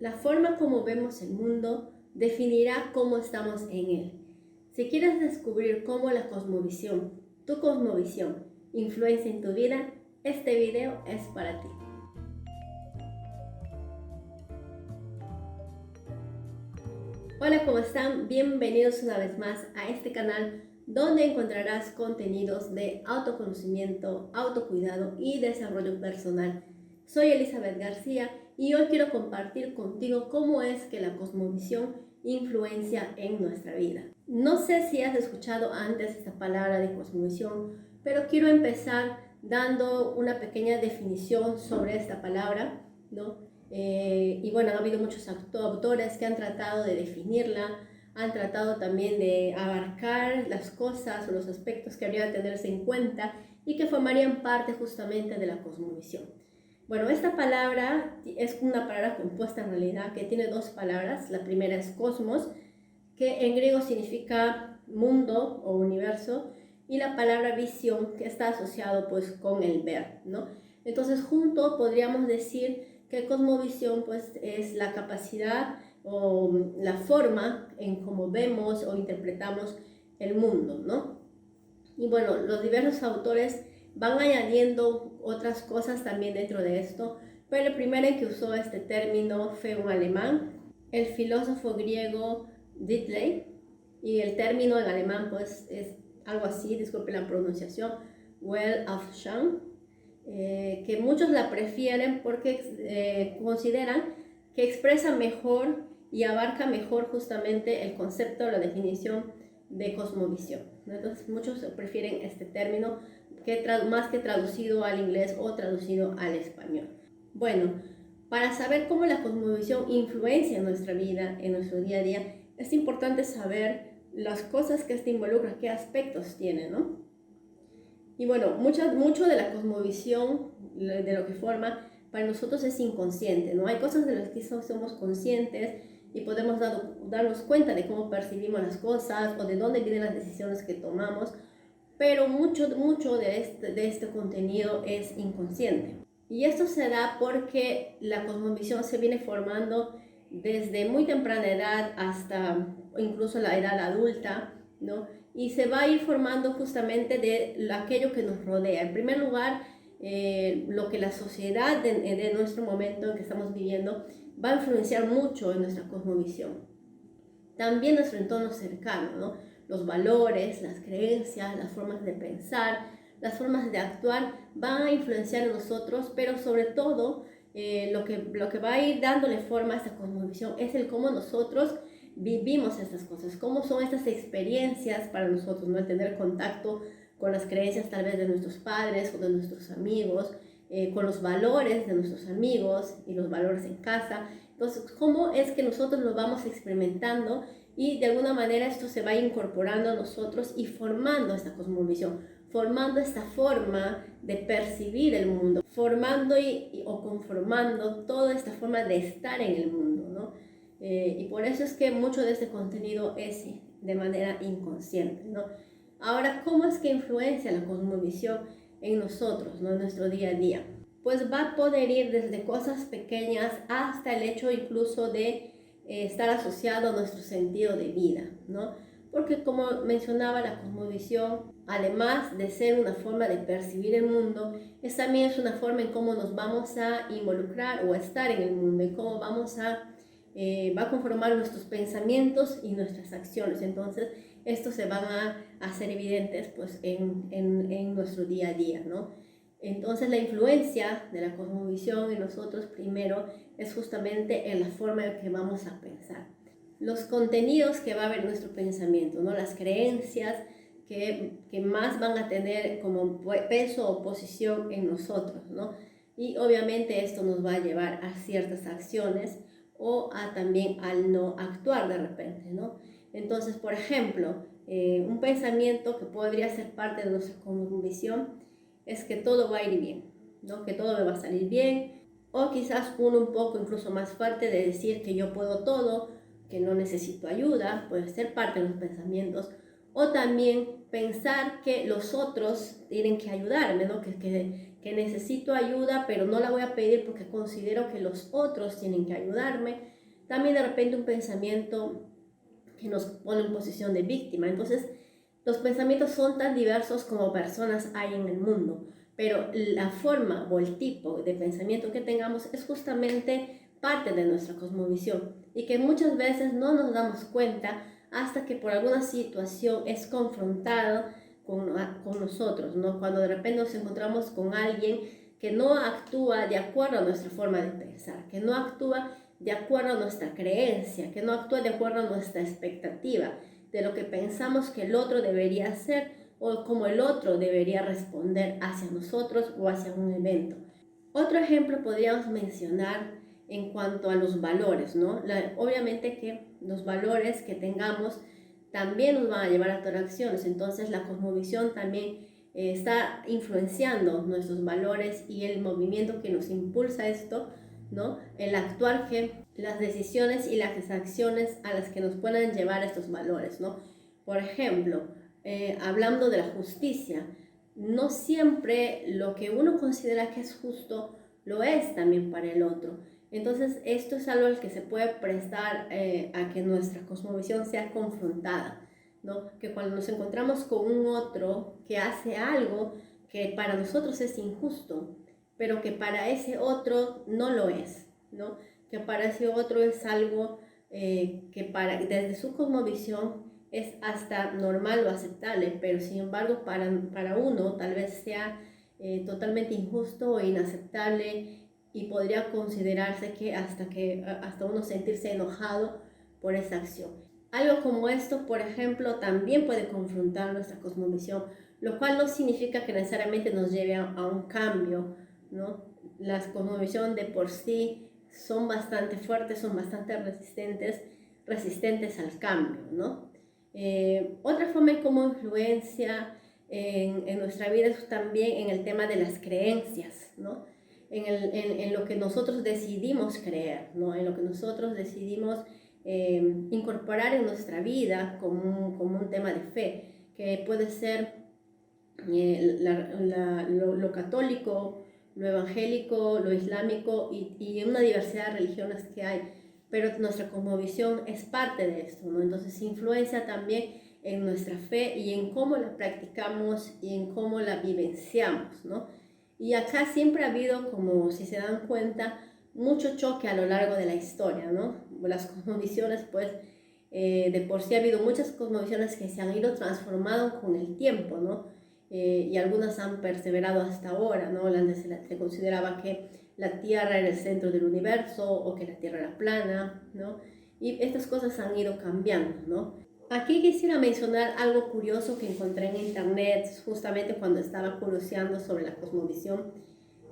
La forma como vemos el mundo definirá cómo estamos en él. Si quieres descubrir cómo la cosmovisión, tu cosmovisión, influencia en tu vida, este video es para ti. Hola, ¿cómo están? Bienvenidos una vez más a este canal donde encontrarás contenidos de autoconocimiento, autocuidado y desarrollo personal. Soy Elizabeth García y hoy quiero compartir contigo cómo es que la cosmovisión influencia en nuestra vida. No sé si has escuchado antes esta palabra de cosmovisión, pero quiero empezar dando una pequeña definición sobre esta palabra, ¿no? Y bueno, ha habido muchos autores que han tratado de definirla, han tratado también de abarcar las cosas o los aspectos que habría de tenerse en cuenta y que formarían parte justamente de la cosmovisión. Bueno, esta palabra es una palabra compuesta en realidad que tiene dos palabras. La primera es cosmos, que en griego significa mundo o universo, y la palabra visión, que está asociado pues con el ver, ¿no? Entonces junto podríamos decir que cosmovisión pues es la capacidad o la forma en cómo vemos o interpretamos el mundo, ¿no? Y bueno, los diversos autores van añadiendo otras cosas también dentro de esto, pero el primero en que usó este término fue un alemán, el filósofo griego Ditley, y el término en alemán pues es algo así, disculpen la pronunciación, Weltanschauung, que muchos la prefieren porque consideran que expresa mejor y abarca mejor justamente el concepto o la definición de cosmovisión, ¿no? Entonces muchos prefieren este término más que traducido al inglés o traducido al español. Bueno, para saber cómo la cosmovisión influencia en nuestra vida, en nuestro día a día, es importante saber las cosas que esto involucra, qué aspectos tiene, ¿no? Y bueno, mucho de la cosmovisión, de lo que forma, para nosotros es inconsciente, ¿no? Hay cosas de las que somos conscientes y podemos darnos cuenta de cómo percibimos las cosas o de dónde vienen las decisiones que tomamos, pero mucho de este contenido es inconsciente. Y esto se da porque la cosmovisión se viene formando desde muy temprana edad hasta incluso la edad adulta, ¿no? Y se va a ir formando justamente de aquello que nos rodea. En primer lugar, lo que la sociedad de nuestro momento en que estamos viviendo va a influenciar mucho en nuestra cosmovisión. También nuestro entorno cercano, ¿no? Los valores, las creencias, las formas de pensar, las formas de actuar van a influenciar en nosotros, pero sobre todo lo que va a ir dándole forma a esta cosmovisión es el cómo nosotros vivimos estas cosas, cómo son estas experiencias para nosotros, ¿no? El tener contacto con las creencias tal vez de nuestros padres o de nuestros amigos, con los valores de nuestros amigos y los valores en casa. Entonces, ¿cómo es que nosotros lo vamos experimentando y de alguna manera esto se va incorporando a nosotros y formando esta cosmovisión, formando esta forma de percibir el mundo, formando o conformando toda esta forma de estar en el mundo, ¿no? Y por eso es que mucho de este contenido es de manera inconsciente, ¿no? Ahora, ¿cómo es que influencia la cosmovisión en nosotros, ¿no? En nuestro día a día? Pues va a poder ir desde cosas pequeñas hasta el hecho incluso de estar asociado a nuestro sentido de vida, ¿no? Porque como mencionaba, la cosmovisión, además de ser una forma de percibir el mundo, también es una forma en cómo nos vamos a involucrar o a estar en el mundo, en cómo va a conformar nuestros pensamientos y nuestras acciones. Entonces, estos se van a hacer evidentes pues, en nuestro día a día, ¿no? Entonces, la influencia de la cosmovisión en nosotros primero es justamente en la forma en que vamos a pensar. Los contenidos que va a haber en nuestro pensamiento, ¿no? Las creencias que más van a tener como peso o posición en nosotros, ¿no? Y obviamente esto nos va a llevar a ciertas acciones o también al no actuar de repente, ¿no? Entonces, por ejemplo, un pensamiento que podría ser parte de nuestra cosmovisión es que todo va a ir bien, ¿no? Que todo me va a salir bien, o quizás uno un poco incluso más fuerte de decir que yo puedo todo, que no necesito ayuda, puede ser parte de los pensamientos, o también pensar que los otros tienen que ayudarme, ¿no? Que necesito ayuda, pero no la voy a pedir porque considero que los otros tienen que ayudarme. También de repente un pensamiento que nos pone en posición de víctima. Entonces, los pensamientos son tan diversos como personas hay en el mundo, pero la forma o el tipo de pensamiento que tengamos es justamente parte de nuestra cosmovisión y que muchas veces no nos damos cuenta hasta que por alguna situación es confrontado con nosotros, ¿no? Cuando de repente nos encontramos con alguien que no actúa de acuerdo a nuestra forma de pensar, que no actúa de acuerdo a nuestra creencia, que no actúa de acuerdo a nuestra expectativa de lo que pensamos que el otro debería hacer o cómo el otro debería responder hacia nosotros o hacia un evento. Otro ejemplo podríamos mencionar en cuanto a los valores, ¿no? Obviamente que los valores que tengamos también nos van a llevar a tomar acciones, entonces la cosmovisión también está influenciando nuestros valores y el movimiento que nos impulsa esto, ¿no? El actuar, que las decisiones y las acciones a las que nos puedan llevar estos valores, ¿no? Por ejemplo, hablando de la justicia, no siempre lo que uno considera que es justo lo es también para el otro. Entonces, esto es algo al que se puede prestar a que nuestra cosmovisión sea confrontada, ¿no? Que cuando nos encontramos con un otro que hace algo que para nosotros es injusto, pero que para ese otro no lo es, ¿no? Que para ese otro es algo desde su cosmovisión es hasta normal o aceptable, pero sin embargo para uno tal vez sea totalmente injusto o inaceptable y podría considerarse que hasta uno sentirse enojado por esa acción. Algo como esto, por ejemplo, también puede confrontar nuestra cosmovisión, lo cual no significa que necesariamente nos lleve a un cambio, ¿no? Las cosmovisión de por sí son bastante fuertes, son bastante resistentes al cambio, ¿no? Otra forma en cómo influencia en nuestra vida es también en el tema de las creencias, ¿no? En lo que nosotros decidimos creer, ¿no? En lo que nosotros decidimos incorporar en nuestra vida como un tema de fe, que puede ser lo católico, lo evangélico, lo islámico y una diversidad de religiones que hay, pero nuestra cosmovisión es parte de esto, ¿no? Entonces influencia también en nuestra fe y en cómo la practicamos y en cómo la vivenciamos, ¿no? Y acá siempre ha habido, como si se dan cuenta, mucho choque a lo largo de la historia, ¿no? Las cosmovisiones, pues, de por sí ha habido muchas cosmovisiones que se han ido transformando con el tiempo, ¿no? Y algunas han perseverado hasta ahora, ¿no? Antes se consideraba que la Tierra era el centro del universo o que la Tierra era plana, ¿no? Y estas cosas han ido cambiando, ¿no? Aquí quisiera mencionar algo curioso que encontré en internet justamente cuando estaba curioseando sobre la cosmovisión.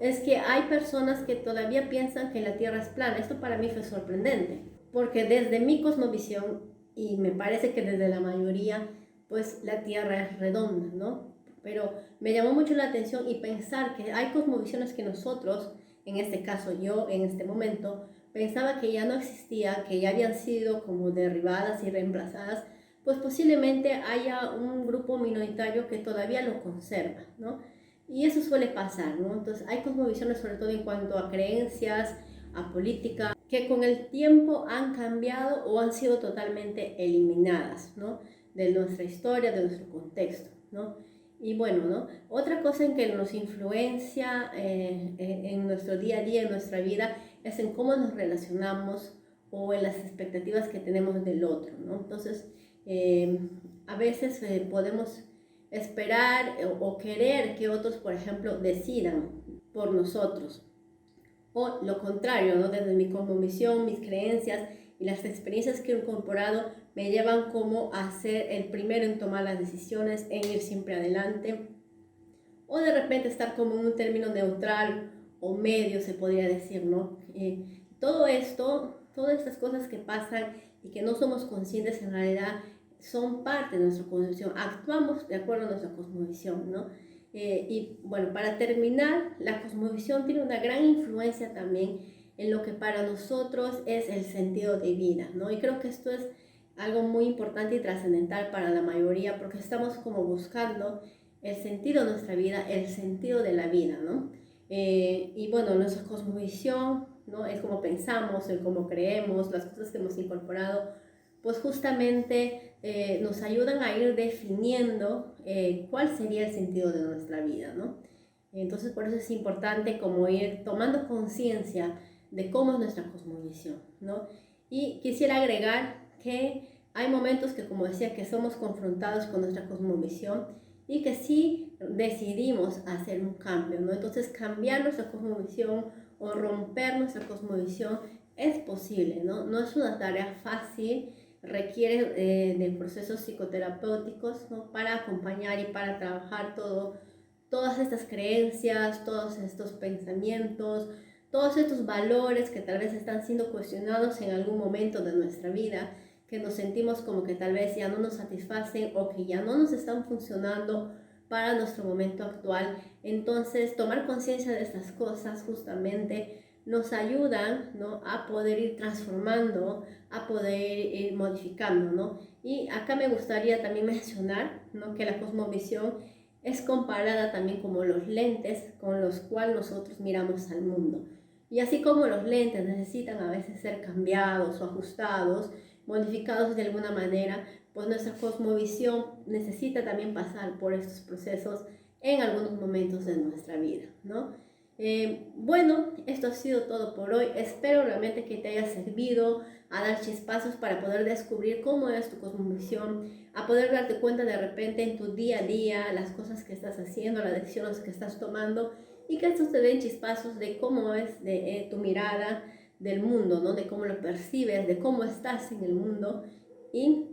Es que hay personas que todavía piensan que la Tierra es plana. Esto para mí fue sorprendente, porque desde mi cosmovisión, y me parece que desde la mayoría, pues la Tierra es redonda, ¿no? Pero me llamó mucho la atención y pensar que hay cosmovisiones que nosotros, en este caso yo en este momento, pensaba que ya no existía, que ya habían sido como derribadas y reemplazadas, pues posiblemente haya un grupo minoritario que todavía lo conserva, ¿no? Y eso suele pasar, ¿no? Entonces hay cosmovisiones sobre todo en cuanto a creencias, a política, que con el tiempo han cambiado o han sido totalmente eliminadas, ¿no? De nuestra historia, de nuestro contexto, ¿no? Y bueno, ¿no? Otra cosa en que nos influencia en nuestro día a día, en nuestra vida, es en cómo nos relacionamos o en las expectativas que tenemos del otro, ¿no? Entonces, a veces podemos esperar o querer que otros, por ejemplo, decidan por nosotros. O lo contrario, ¿no? Desde mi cosmovisión, mis creencias y las experiencias que he incorporado me llevan como a ser el primero en tomar las decisiones, en ir siempre adelante. O de repente estar como en un término neutral o medio, se podría decir, ¿no? Todo esto, todas estas cosas que pasan y que no somos conscientes en realidad, son parte de nuestra cosmovisión, actuamos de acuerdo a nuestra cosmovisión, ¿no? Y bueno, para terminar, la cosmovisión tiene una gran influencia también en lo que para nosotros es el sentido de vida, ¿no? Y creo que esto es algo muy importante y trascendental para la mayoría, porque estamos como buscando el sentido de nuestra vida, el sentido de la vida, ¿no? Y bueno, nuestra cosmovisión, ¿no? Es como pensamos, el cómo creemos, las cosas que hemos incorporado, pues justamente nos ayudan a ir definiendo cuál sería el sentido de nuestra vida, ¿no? Entonces por eso es importante como ir tomando conciencia de cómo es nuestra cosmovisión, ¿no? Y quisiera agregar que hay momentos que, como decía, que somos confrontados con nuestra cosmovisión y que sí decidimos hacer un cambio, ¿no? Entonces cambiar nuestra cosmovisión o romper nuestra cosmovisión es posible, ¿no? No es una tarea fácil, requiere de procesos psicoterapéuticos, ¿no? Para acompañar y para trabajar todas estas creencias, todos estos pensamientos, todos estos valores que tal vez están siendo cuestionados en algún momento de nuestra vida, que nos sentimos como que tal vez ya no nos satisfacen o que ya no nos están funcionando para nuestro momento actual. Entonces, tomar conciencia de estas cosas justamente nos ayudan, ¿no? A poder ir transformando, a poder ir modificando, ¿no? Y acá me gustaría también mencionar, ¿no? Que la cosmovisión es comparada también como los lentes con los cuales nosotros miramos al mundo. Y así como los lentes necesitan a veces ser cambiados o ajustados, modificados de alguna manera, pues nuestra cosmovisión necesita también pasar por estos procesos en algunos momentos de nuestra vida, ¿no? Bueno, esto ha sido todo por hoy. Espero realmente que te haya servido a dar chispazos para poder descubrir cómo es tu cosmovisión, a poder darte cuenta de repente en tu día a día las cosas que estás haciendo, las decisiones que estás tomando y que estos te den chispazos de cómo es de, tu mirada del mundo, ¿no? De cómo lo percibes, de cómo estás en el mundo y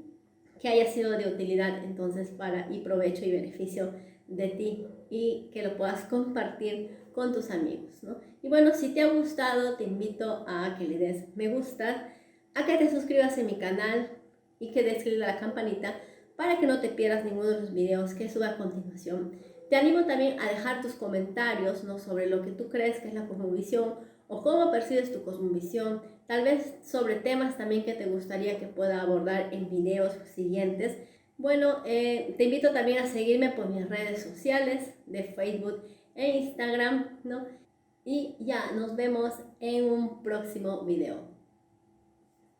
que haya sido de utilidad entonces para y provecho y beneficio de ti y que lo puedas compartir con tus amigos, ¿no? Y bueno, si te ha gustado, te invito a que le des me gusta, a que te suscribas en mi canal y que des clic a la campanita para que no te pierdas ninguno de los videos que suba a continuación. Te animo también a dejar tus comentarios, ¿no? Sobre lo que tú crees que es la cosmovisión o cómo percibes tu cosmovisión, tal vez sobre temas también que te gustaría que pueda abordar en videos siguientes. Bueno, te invito también a seguirme por mis redes sociales de Facebook e Instagram, ¿no? Y ya nos vemos en un próximo video.